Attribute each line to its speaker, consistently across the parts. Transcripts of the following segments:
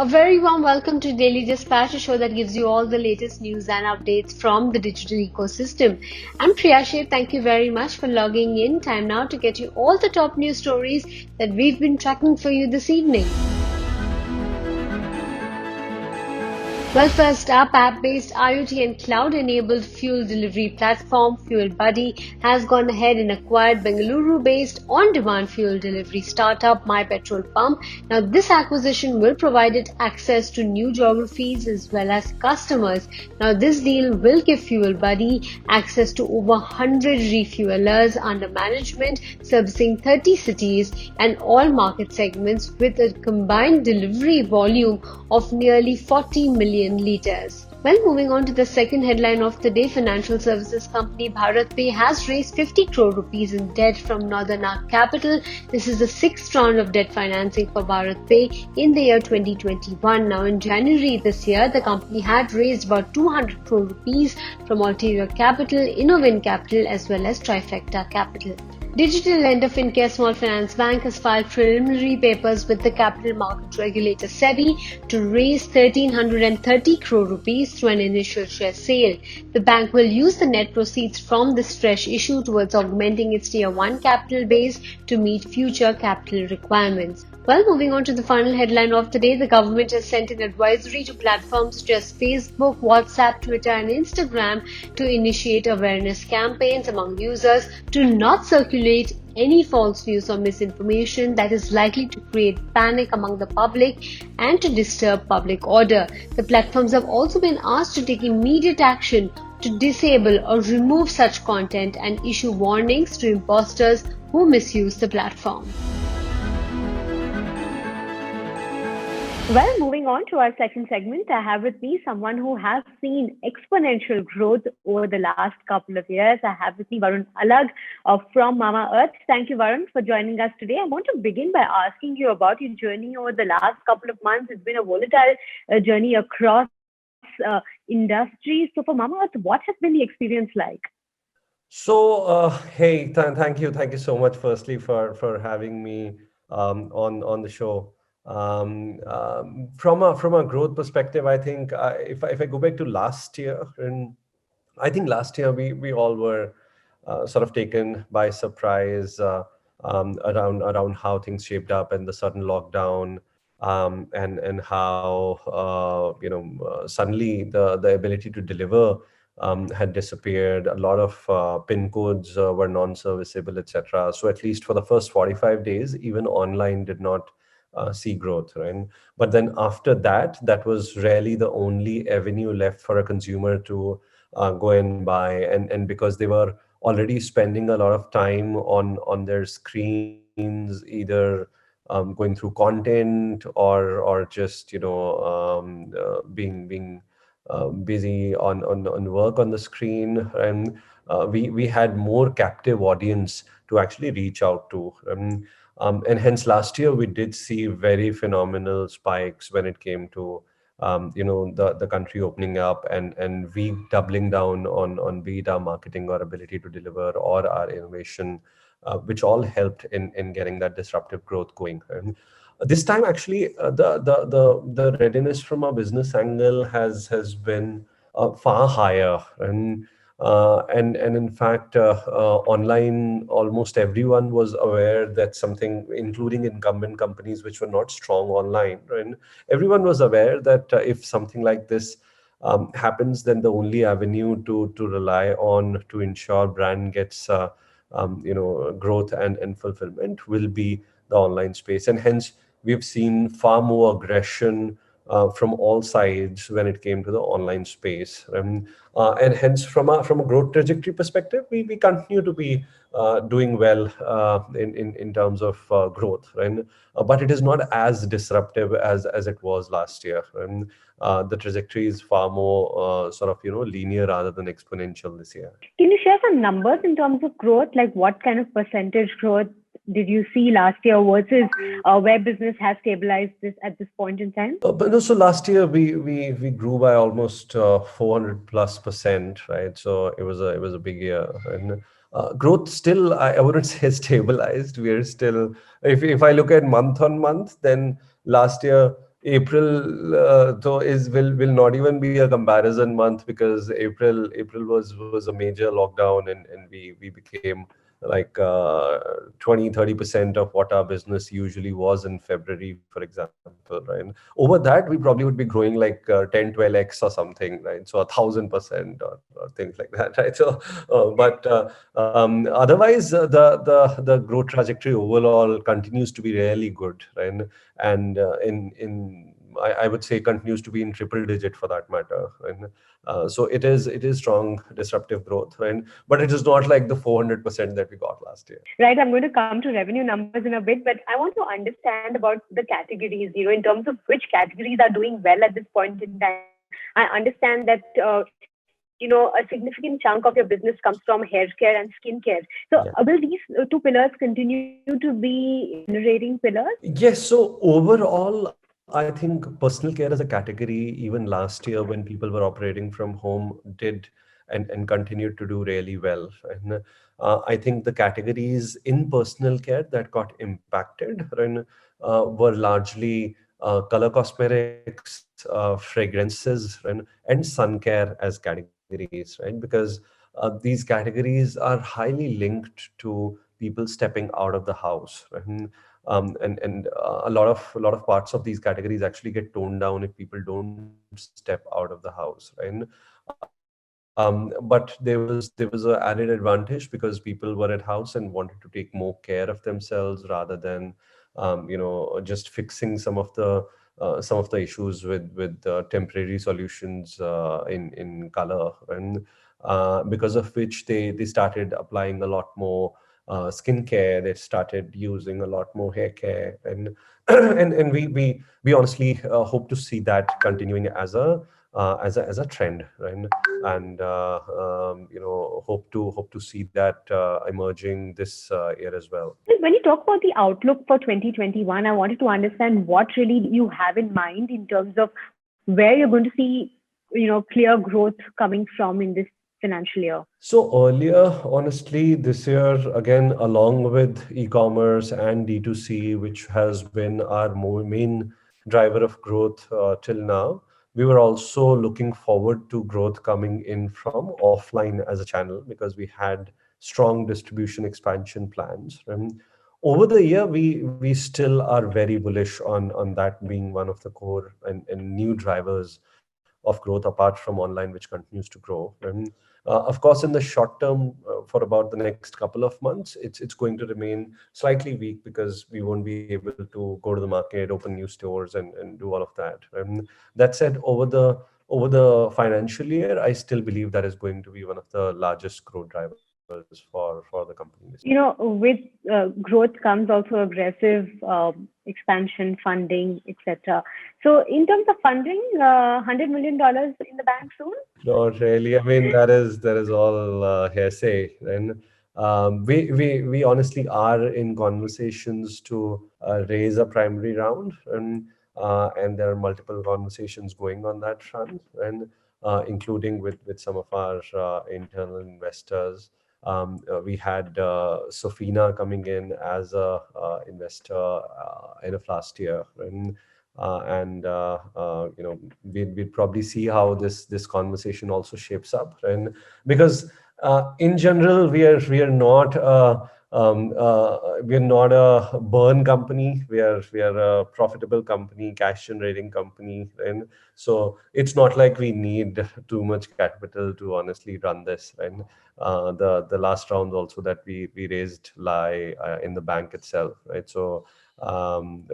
Speaker 1: A very warm welcome to Daily Dispatch, a show that gives you all the latest news and updates from the digital ecosystem. I'm Priyashe. Thank you very much for logging in. Time now to get you all the top news stories that we've been tracking for you this evening. Well, first up, app-based IoT and cloud-enabled fuel delivery platform Fuel Buddy has gone ahead and acquired Bengaluru-based on-demand fuel delivery startup My Petrol Pump. Now, this acquisition will provide it access to new geographies as well as customers. Now, this deal will give Fuel Buddy access to over 100 refuelers under management, servicing 30 cities and all market segments with a combined delivery volume of nearly 40 million liters. Well, moving on to the second headline of the day, financial services company BharatPe has raised 50 crore rupees in debt from Northern Arc Capital. This is the sixth round of debt financing for BharatPe in the year 2021. Now, in January this year, the company had raised about 200 crore rupees from Ulterior Capital, Innovin Capital as well as Trifecta Capital. Digital lender Fincare Small Finance Bank has filed preliminary papers with the capital market regulator SEBI to raise 1,330 crore rupees through an initial share sale. The bank will use the net proceeds from this fresh issue towards augmenting its Tier 1 capital base to meet future capital requirements. Well, moving on to the final headline of the day, the government has sent an advisory to platforms such as Facebook, WhatsApp, Twitter and Instagram to initiate awareness campaigns among users to not circulate any false news or misinformation that is likely to create panic among the public and to disturb public order. The platforms have also been asked to take immediate action to disable or remove such content and issue warnings to imposters who misuse the platform. Well, moving on to our second segment, I have with me someone who has seen exponential growth over the last couple of years. I have with me Varun Alagh from Mamaearth. Thank you, Varun, for joining us today. I want to begin by asking you about your journey over the last couple of months. It's been a volatile journey across industries. So for Mamaearth, what has been the experience like?
Speaker 2: So, hey, thank you so much, firstly, for having me on the show. From a growth perspective, I think if I go back to last year, and I think last year we all were sort of taken by surprise around how things shaped up and the sudden lockdown, and how suddenly the ability to deliver had disappeared. A lot of pin codes were non-serviceable, etc. So at least for the first 45 days, even online did not see growth, right? But then after that, that was really the only avenue left for a consumer to go and buy, and because they were already spending a lot of time on their screens, either going through content or just being busy on work on the screen, and we had more captive audience to actually reach out to. And hence last year we did see very phenomenal spikes when it came to the country opening up, and we doubling down on be it our marketing or ability to deliver or our innovation, which all helped in getting that disruptive growth going. And this time actually the readiness from a business angle has been far higher, and in fact, online, almost everyone was aware that something, including incumbent companies which were not strong online, and everyone was aware that if something like this happens, then the only avenue to rely on to ensure brand gets growth and fulfillment will be the online space, and hence we've seen far more aggression from all sides when it came to the online space. And hence, from a growth trajectory perspective, we continue to be doing well in terms of growth, right? But it is not as disruptive as it was last year. And the trajectory is far more linear rather than exponential this year.
Speaker 1: Can you share some numbers in terms of growth? Like what kind of percentage growth did you see last year versus where business has stabilized at this point in time?
Speaker 2: But no, so last year we grew by almost 400+%, right? So it was a big year, and growth still, I wouldn't say stabilized. We are still, if I look at month on month, then last year April though is will not even be a comparison month, because April was a major lockdown, and we became like 20-30% of what our business usually was in February, for example, right? Over that we probably would be growing like 10-12x or something, right? So 1,000% or things like that, right? So otherwise the growth trajectory overall continues to be really good, right? And in I would say continues to be in triple digit for that matter. And so it is strong disruptive growth, right? But it is not like the 400% that we got last year.
Speaker 3: Right, I'm going to come to revenue numbers in a bit, but I want to understand about the categories, in terms of which categories are doing well at this point in time. I understand that, a significant chunk of your business comes from hair care and skincare. So
Speaker 2: Yeah.
Speaker 3: will these two pillars continue to be generating pillars?
Speaker 2: Yes, so overall, I think personal care as a category, even last year when people were operating from home, did and continued to do really well. And I think the categories in personal care that got impacted, right, were largely color cosmetics, fragrances, right, and sun care as categories, right? Because these categories are highly linked to people stepping out of the house, right? And a lot of parts of these categories actually get toned down if people don't step out of the house, right? But there was a added advantage because people were at house and wanted to take more care of themselves rather than just fixing some of the issues with temporary solutions in color, and because of which they started applying a lot more skincare. They started using a lot more hair care, and and we honestly hope to see that continuing as a trend, right? And hope to see that emerging this year as well.
Speaker 3: When you talk about the outlook for 2021, I wanted to understand what really you have in mind in terms of where you're going to see, clear growth coming from in this financial year.
Speaker 2: So earlier, honestly, this year, again, along with e-commerce and D2C, which has been our main driver of growth till now, we were also looking forward to growth coming in from offline as a channel, because we had strong distribution expansion plans. Over the year, we still are very bullish on that being one of the core and new drivers of growth apart from online, which continues to grow. Of course, in the short term, for about the next couple of months, it's going to remain slightly weak because we won't be able to go to the market, open new stores, and do all of that. That said, over the financial year, I still believe that is going to be one of the largest growth drivers for the company this year.
Speaker 3: With growth comes also aggressive expansion, funding, etc. So, in terms of funding, $100 million in the bank soon?
Speaker 2: Not really. I mean, that is all hearsay. And we honestly are in conversations to raise a primary round, and there are multiple conversations going on that front, and including with some of our internal investors. We had Sofina coming in as a investor end of last year, and we'd probably see how this conversation also shapes up, and because in general we are not a burn company. We are a profitable company, cash generating company, and so it's not like we need too much capital to honestly run this, right? The last round also that we raised lie in the bank itself, right? So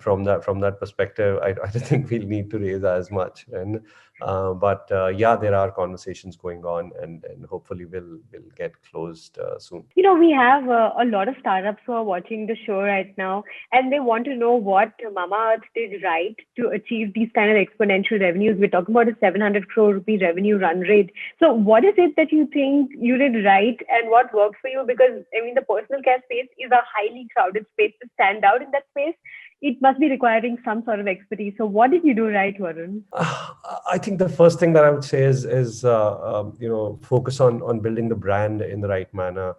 Speaker 2: from that perspective, I don't think we'll need to raise as much. And but yeah, there are conversations going on, and hopefully we'll get closed soon.
Speaker 3: We have a lot of startups who are watching the show right now, and they want to know what Mamaearth did right to achieve these kind of exponential revenues. We're talking about a 700 crore rupee revenue run rate. So, what is it that you think you did right, and what worked for you? Because I mean, the personal care space is a highly crowded space. To stand out in that space, it must be requiring some sort of expertise. So, what did you do right, Varun?
Speaker 2: I think the first thing that I would say is focus on building the brand in the right manner.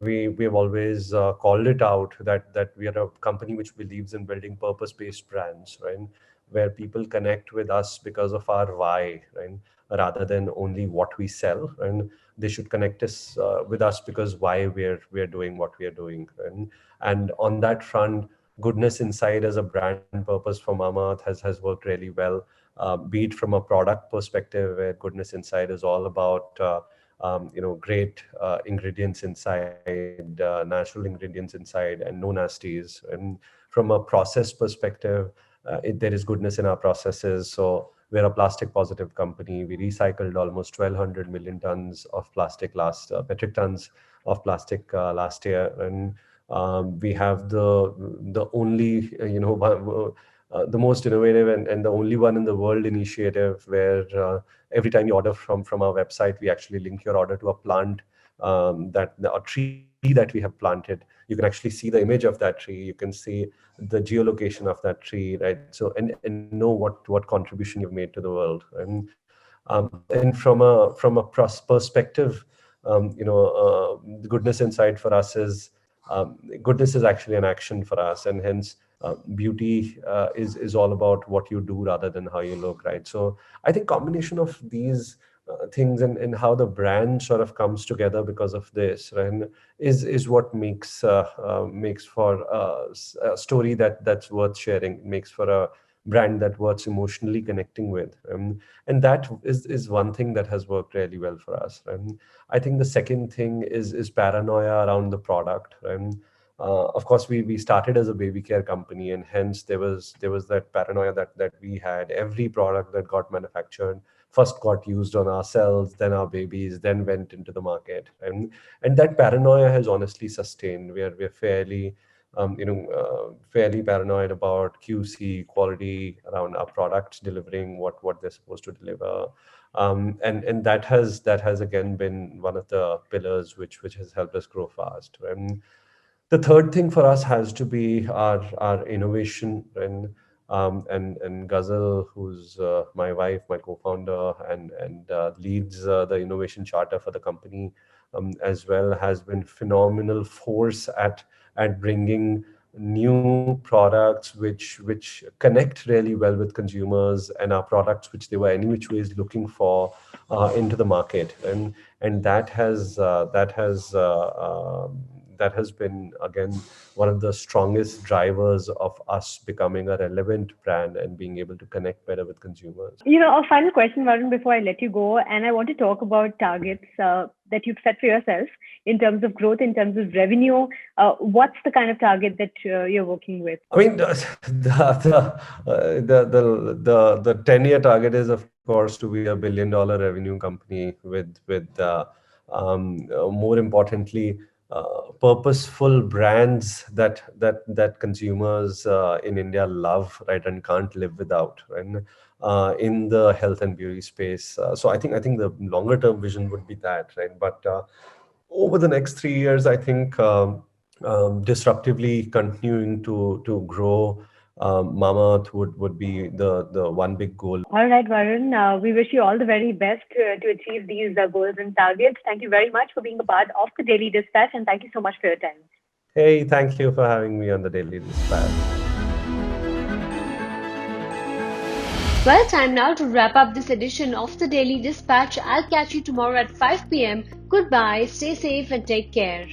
Speaker 2: we have always called it out that we are a company which believes in building purpose-based brands, right? Where people connect with us because of our why, right? Rather than only what we sell, and they should connect us with us because why we're doing what we are doing, right? And on that front, goodness inside as a brand purpose for Mamaearth has worked really well. Be it from a product perspective, where goodness inside is all about great ingredients inside, natural ingredients inside, and no nasties. And from a process perspective, there is goodness in our processes. So we're a plastic positive company. We recycled almost 1,200 million tons of plastic metric tons of plastic last year, and we have the only the most innovative and the only one in the world initiative where every time you order from our website, we actually link your order to a plant, that a tree that we have planted. You can actually see the image of that tree. You can see the geolocation of that tree, right? So and know what contribution you've made to the world. And from a perspective, the goodness inside for us is goodness is actually an action for us, and hence beauty is all about what you do rather than how you look, right? So I think combination of these things and how the brand sort of comes together because of this, right, is what makes for a story that's worth sharing, makes for a brand that worth emotionally connecting with. And that is one thing that has worked really well for us. I think the second thing is paranoia around the product. Of course, we started as a baby care company, and hence there was that paranoia that we had. Every product that got manufactured first got used on ourselves, then our babies, then went into the market, and that paranoia has honestly sustained. We're fairly paranoid about QC quality around our products delivering what they're supposed to deliver. And that has again been one of the pillars which has helped us grow fast. And the third thing for us has to be our innovation. And Ghazal, who's my wife, my co-founder, and leads the innovation charter for the company, as well, has been phenomenal force at bringing new products which connect really well with consumers, and our products which they were any which ways looking for into the market. And that has been again one of the strongest drivers of us becoming a relevant brand and being able to connect better with consumers.
Speaker 3: A final question, Varun, before I let you go, and I want to talk about targets that you've set for yourself in terms of growth, in terms of revenue. What's the kind of target that you're working with?
Speaker 2: I mean, the 10-year target is, of course, to be a $1 billion revenue company with more importantly, purposeful brands that consumers in India love, right, and can't live without, right, in the health and beauty space. So I think the longer term vision would be that, right, but over the next 3 years, I think disruptively continuing to grow Mamaearth would be the one big goal.
Speaker 3: All right, Varun, we wish you all the very best to achieve these goals and targets. Thank you very much for being a part of the Daily Dispatch, and thank you so much for your time.
Speaker 2: Hey, thank you for having me on the Daily Dispatch.
Speaker 1: Well, time now to wrap up this edition of the Daily Dispatch. I'll catch you tomorrow at 5 p.m. Goodbye, stay safe and take care.